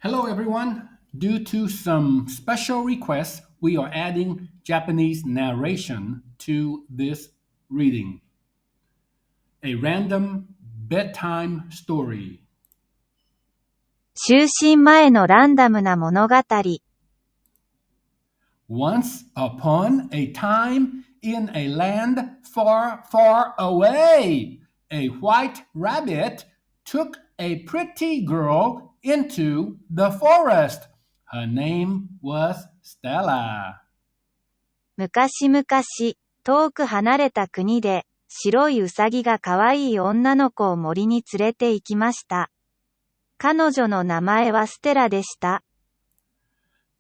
Hello, everyone. Due to some special requests, we are adding Japanese narration to this reading. A random bedtime story. 就寝前のランダムな物語。Once upon a time, in a land far, far away, a white rabbit took a pretty girl into the forest. Her name was Stella. 昔々、遠く離れた国で、白いウサギが可愛い女の子を森に連れて行きました。彼女の名前はステラでした。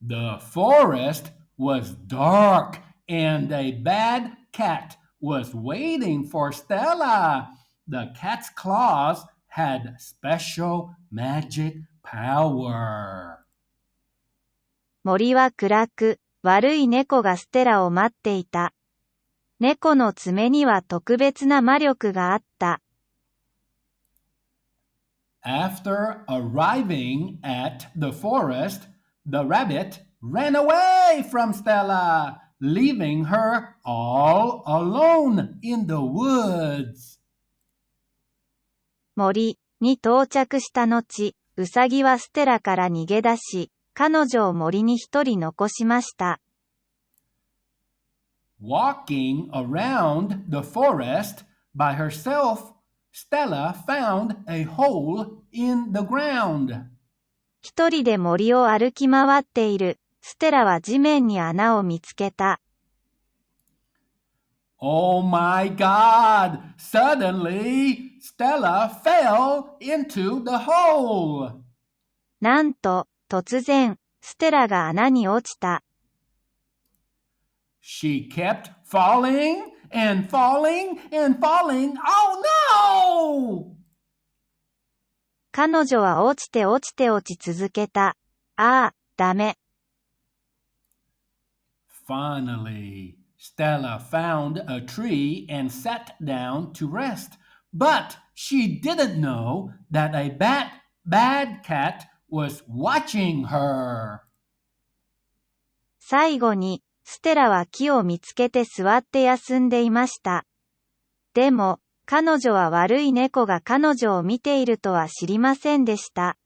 The forest was dark, and a bad cat was waiting for Stella. The cat's claws had special magic power. 森は暗く、悪い猫がステラを待っていた。猫の爪には特別な魔力があった。After arriving at the forest, the rabbit ran away from Stella, leaving her all alone in the woods. 森に到着した後、ウサギはステラから逃げ出し、彼女を森に一人残しました。Walking around the forest by herself, Stella found a hole in the ground. 一人で森を歩き回っている、ステラは地面に穴を見つけた。Oh my God! Suddenly, Stella fell into the hole. なんと、突然、ステラが穴に落ちた。She kept falling and falling and falling. Oh no! 彼女は落ちて落ちて落ち続けた。ああ、ダメ。Finally, Stella found a tree and sat down to rest. But she didn't know that a bad cat was watching her. 最後に、ステラは木を見つけて座って休んでいました。でも、彼女は悪い猫が彼女を見ているとは知りませんでした。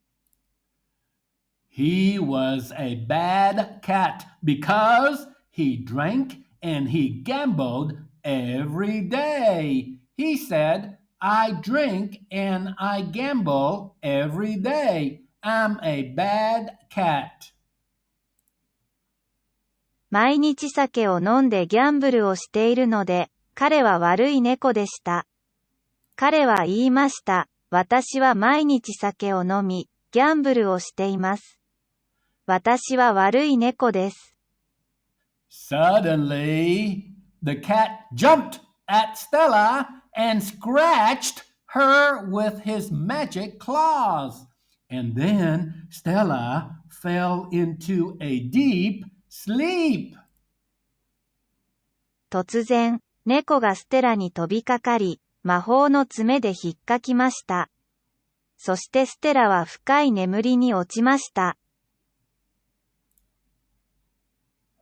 He was a bad cat because he drank and he gambled every day. He said, I drink and I gamble every day. I'm a bad cat. 毎日酒を飲んでギャンブルをしているので、彼は悪い猫でした。彼は言いました。私は毎日酒を飲み、ギャンブルをしています。私は悪い猫です。Suddenly, the cat jumped at Stella and scratched her with his magic claws. And then Stella fell into a deep sleep. 突然、猫がステラに飛びかかり、魔法の爪で引っかきました。そしてステラは深い眠りに落ちました。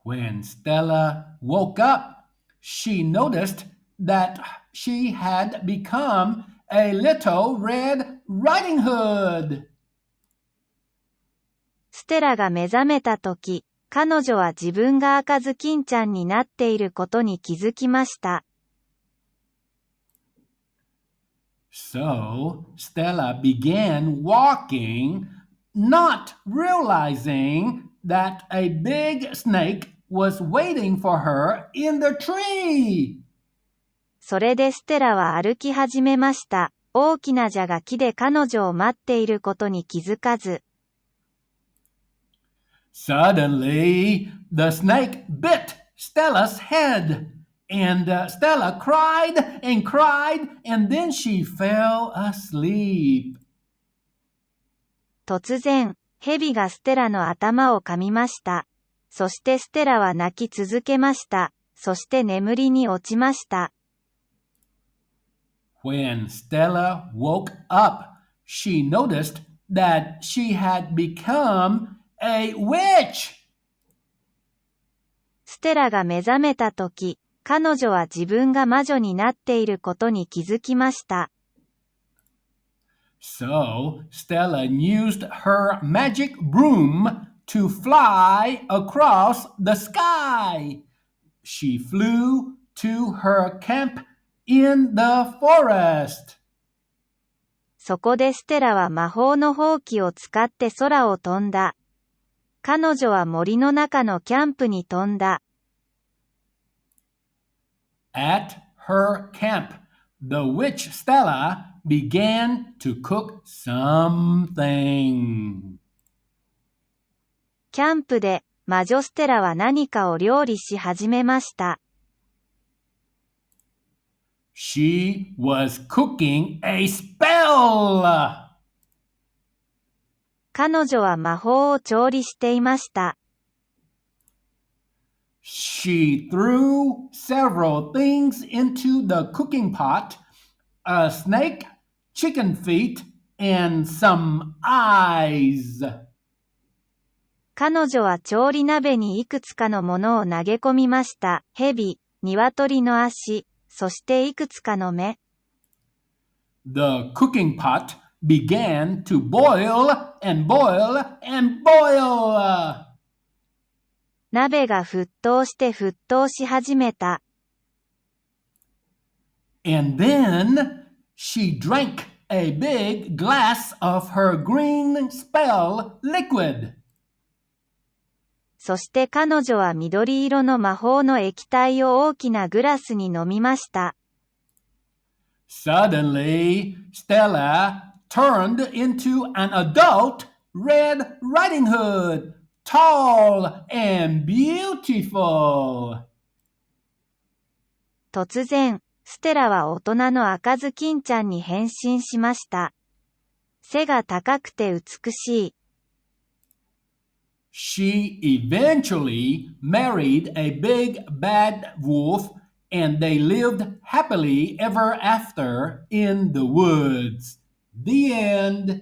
When Stella woke up, she noticed that she had become a little Red Riding Hood. ステラが目覚めたとき、彼女は自分が赤ずきんちゃんになっていることに気づきました。So Stella began walking, not realizing that a big snake was waiting for her in the tree. それでステラは歩き始めました。大きな蛇が木で彼女を待っていることに気づかず。Suddenly, the snake bit Stella's head, and Stella cried and cried, and then she fell asleep. 突然、蛇がステラの頭を噛みました。そしてステラは泣き続けました。そして眠りに落ちました。When Stella woke up, she noticed that she had become a witch. ステラが目覚めたとき、彼女は自分が魔女になっていることに気づきました。So Stella used her magic broom to fly across the sky. She flew to her camp in the forest. そこでステラは魔法のほうきを使って空を飛んだ。彼女は森の中のキャンプに飛んだ。At her camp, the witch Stella began to cook something. キャンプで魔女ステラは何かを料理し始めました。She was cooking a spell. 彼女は魔法を調理していました。She threw several things into the cooking pot: a snake, chicken feet, and some eyes. 彼女は調理鍋にいくつかのものを投げ込みました。蛇、鶏の足、そしていくつかの目。The cooking pot began to boil and boil and boil. 鍋が沸騰して沸騰し始めた。And then she drank a big glass of her green spell liquid. そして彼女は緑色の魔法の液体を大きなグラスに飲みました。Suddenly, Stella turned into an adult Red Riding Hood, tall and beautiful. 突然、ステラは大人の赤ずきんちゃんに変身しました。背が高くて美しい。She eventually married a big bad wolf, and they lived happily ever after in the woods. The end.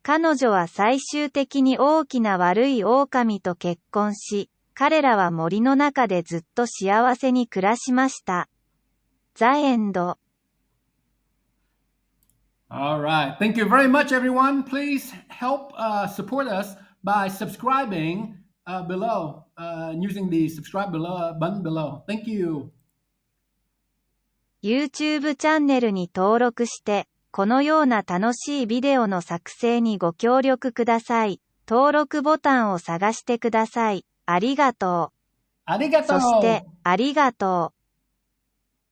彼女は最終的に大きな悪い狼と結婚し、彼らは森の中でずっと幸せに暮らしました。The end. All right. Thank you very much, everyone. Please help support us by subscribing below, using the subscribe below button below. Thank you. YouTube チャンネルに登録して、このような楽しいビデオの作成にご協力ください。登録ボタンを探してください。ありがとう。ありがとう。そして、ありがとう。